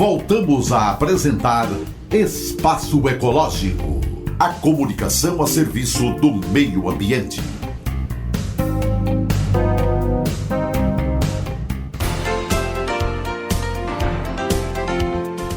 voltamos a apresentar Espaço Ecológico, a comunicação a serviço do meio ambiente.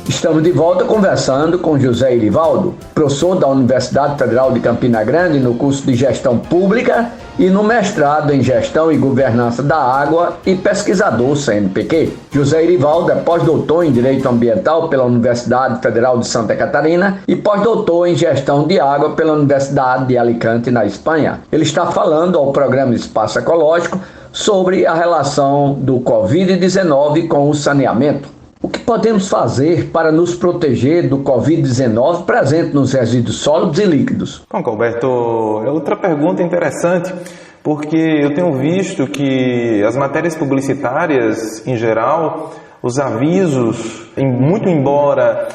Estamos de volta conversando com José Irivaldo, professor da Universidade Federal de Campina Grande no curso de Gestão Pública e no mestrado em Gestão e Governança da Água e pesquisador CNPq. José Irivaldo é pós-doutor em Direito Ambiental pela Universidade Federal de Santa Catarina e pós-doutor em Gestão de Água pela Universidade de Alicante, na Espanha. Ele está falando ao programa Espaço Ecológico sobre a relação do Covid-19 com o saneamento. O que podemos fazer para nos proteger do Covid-19 presente nos resíduos sólidos e líquidos? Bom, Alberto, é outra pergunta interessante, porque eu tenho visto que as matérias publicitárias, em geral, os avisos, muito embora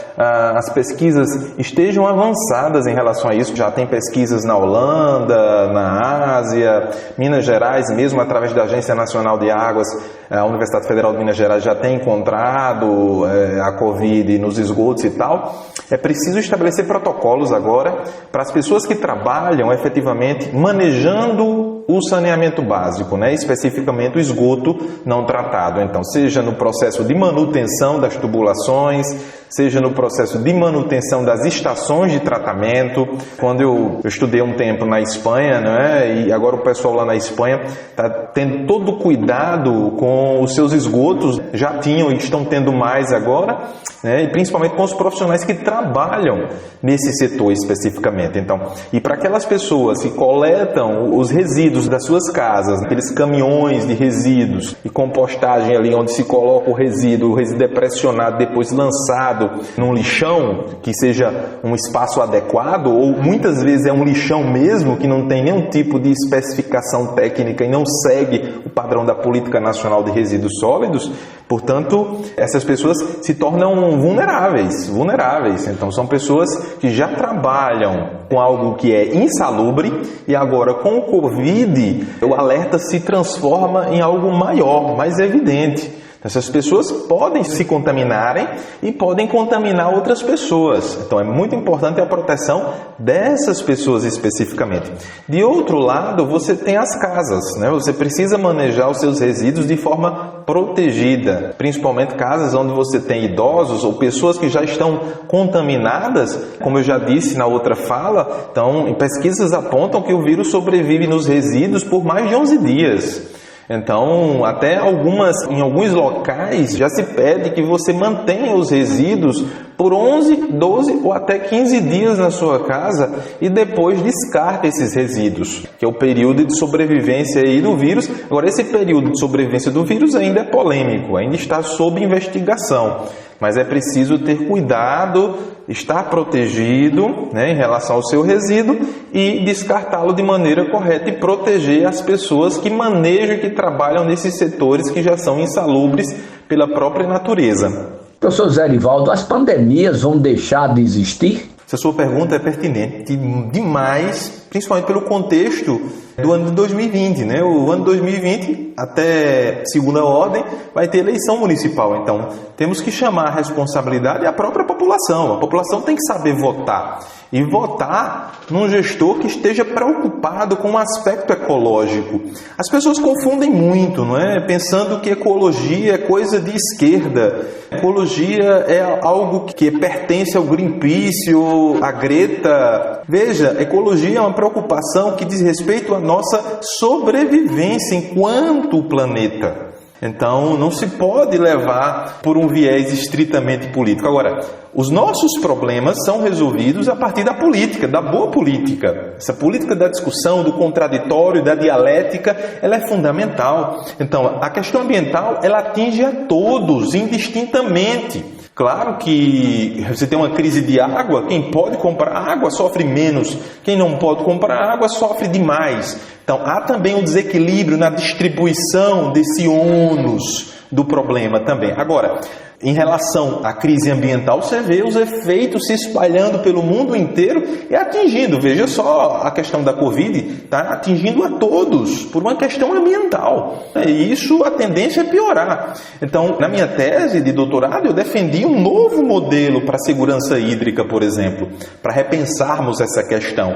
as pesquisas estejam avançadas em relação a isso, já tem pesquisas na Holanda, na Ásia, Minas Gerais, mesmo através da Agência Nacional de Águas, a Universidade Federal de Minas Gerais já tem encontrado a Covid nos esgotos e tal. É preciso estabelecer protocolos agora para as pessoas que trabalham efetivamente manejando o saneamento básico, especificamente o esgoto não tratado. Então, seja no processo de manutenção das tubulações, seja no processo de manutenção das estações de tratamento. Quando eu estudei um tempo na Espanha, e agora o pessoal lá na Espanha está tendo todo o cuidado com os seus esgotos, já tinham e estão tendo mais agora, e principalmente com os profissionais que trabalham nesse setor especificamente. Então, e para aquelas pessoas que coletam os resíduos das suas casas, aqueles caminhões de resíduos e compostagem ali onde se coloca o resíduo é pressionado, depois lançado num lixão, que seja um espaço adequado, ou muitas vezes é um lixão mesmo, que não tem nenhum tipo de especificação técnica e não segue o padrão da Política Nacional de Resíduos Sólidos. Portanto, essas pessoas se tornam vulneráveis. Então, são pessoas que já trabalham com algo que é insalubre e agora, com o Covid, o alerta se transforma em algo maior, mais evidente. Essas pessoas podem se contaminarem e podem contaminar outras pessoas. Então é muito importante a proteção dessas pessoas especificamente. De outro lado, você tem as casas, Você precisa manejar os seus resíduos de forma protegida, principalmente casas onde você tem idosos ou pessoas que já estão contaminadas, como eu já disse na outra fala. Então, pesquisas apontam que o vírus sobrevive nos resíduos por mais de 11 dias. Então, até em alguns locais já se pede que você mantenha os resíduos por 11, 12 ou até 15 dias na sua casa e depois descarte esses resíduos, que é o período de sobrevivência aí do vírus. Agora, esse período de sobrevivência do vírus ainda é polêmico, ainda está sob investigação, mas é preciso ter cuidado, estar protegido em relação ao seu resíduo e descartá-lo de maneira correta e proteger as pessoas que manejam e que trabalham nesses setores que já são insalubres pela própria natureza. Professor Zé Irivaldo, as pandemias vão deixar de existir? Essa sua pergunta é pertinente demais, principalmente pelo contexto do ano de 2020, O ano de 2020, até segunda ordem, vai ter eleição municipal. Então, temos que chamar a responsabilidade à própria população. A população tem que saber votar. E votar num gestor que esteja preocupado com o aspecto ecológico. As pessoas confundem muito, Pensando que ecologia é coisa de esquerda. Ecologia é algo que pertence ao Greenpeace ou à Greta. Veja, ecologia é uma preocupação que diz respeito à nossa sobrevivência enquanto planeta. Então, não se pode levar por um viés estritamente político. Agora, os nossos problemas são resolvidos a partir da política, da boa política. Essa política da discussão, do contraditório, da dialética, ela é fundamental. Então, a questão ambiental, ela atinge a todos, indistintamente. Claro que você tem uma crise de água, quem pode comprar água sofre menos, quem não pode comprar água sofre demais. Então, há também um desequilíbrio na distribuição desse ônus do problema também. Agora, Em relação à crise ambiental, você vê os efeitos se espalhando pelo mundo inteiro e atingindo, veja só a questão da Covid, está atingindo a todos por uma questão ambiental. E isso, a tendência é piorar. Então, na minha tese de doutorado, eu defendi um novo modelo para a segurança hídrica, por exemplo, para repensarmos essa questão,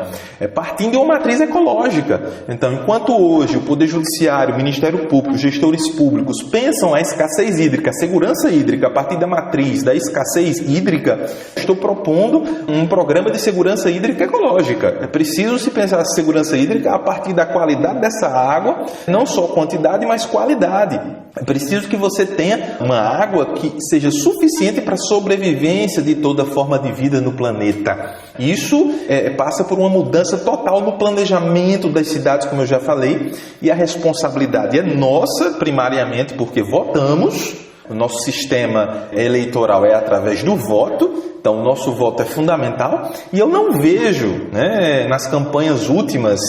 partindo de uma matriz ecológica. Então, enquanto hoje o Poder Judiciário, o Ministério Público, os gestores públicos pensam a escassez hídrica, a segurança hídrica, a partir da matriz da escassez hídrica, estou propondo um programa de segurança hídrica ecológica. É preciso se pensar a segurança hídrica a partir da qualidade dessa água, não só quantidade, mas qualidade. É preciso que você tenha uma água que seja suficiente para a sobrevivência de toda forma de vida no planeta. Isso passa por uma mudança total no planejamento das cidades, como eu já falei, e a responsabilidade é nossa, primariamente, porque votamos. O nosso sistema eleitoral é através do voto, então o nosso voto é fundamental. E eu não vejo, nas campanhas últimas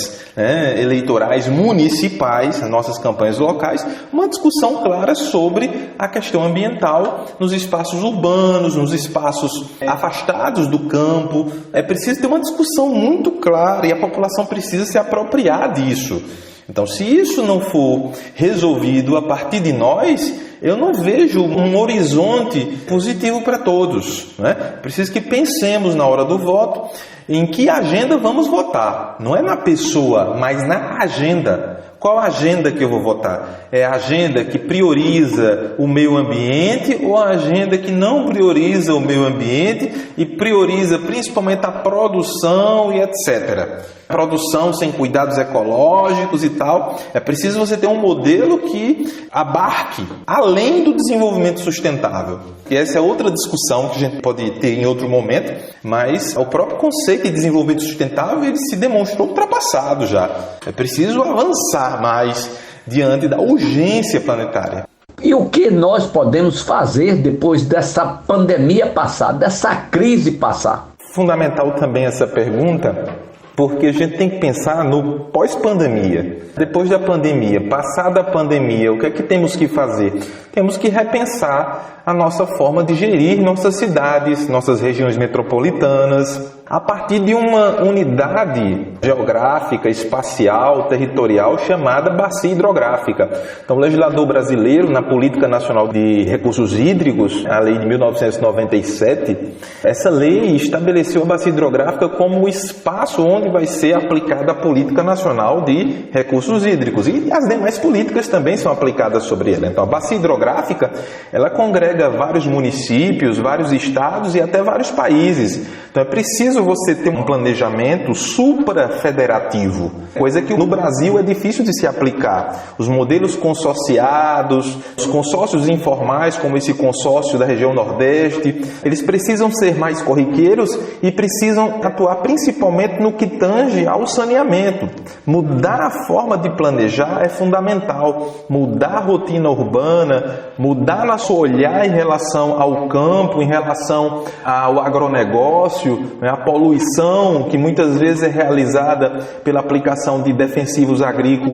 eleitorais municipais, nas nossas campanhas locais, uma discussão clara sobre a questão ambiental nos espaços urbanos, nos espaços afastados do campo. É preciso ter uma discussão muito clara e a população precisa se apropriar disso. Então, se isso não for resolvido a partir de nós, eu não vejo um horizonte positivo para todos. Preciso que pensemos na hora do voto em que agenda vamos votar. Não é na pessoa, mas na agenda. Qual a agenda que eu vou votar? É a agenda que prioriza o meio ambiente ou a agenda que não prioriza o meio ambiente e prioriza principalmente a produção e etc. Produção sem cuidados ecológicos e tal. É preciso você ter um modelo que abarque além do desenvolvimento sustentável. E essa é outra discussão que a gente pode ter em outro momento, mas o próprio conceito de desenvolvimento sustentável ele se demonstrou ultrapassado já. É preciso avançar mais diante da urgência planetária. E o que nós podemos fazer depois dessa pandemia passar, dessa crise passar? Fundamental também essa pergunta, porque a gente tem que pensar no pós-pandemia. Depois da pandemia, passada a pandemia, o que é que temos que fazer? Temos que repensar a nossa forma de gerir nossas cidades, nossas regiões metropolitanas, a partir de uma unidade geográfica, espacial, territorial chamada bacia hidrográfica. Então, o legislador brasileiro, na Política Nacional de Recursos Hídricos, a lei de 1997, essa lei estabeleceu a bacia hidrográfica como o espaço onde vai ser aplicada a Política Nacional de Recursos Hídricos. E as demais políticas também são aplicadas sobre ela. Então, a bacia hidrográfica, ela congrega vários municípios, vários estados e até vários países. Então, é preciso você ter um planejamento suprafederativo, coisa que no Brasil é difícil de se aplicar. Os modelos consorciados, os consórcios informais, como esse consórcio da região Nordeste, eles precisam ser mais corriqueiros e precisam atuar principalmente no que tange ao saneamento. Mudar a forma de planejar é fundamental. Mudar a rotina urbana, mudar nosso olhar em relação ao campo, em relação ao agronegócio, a poluição que muitas vezes é realizada pela aplicação de defensivos agrícolas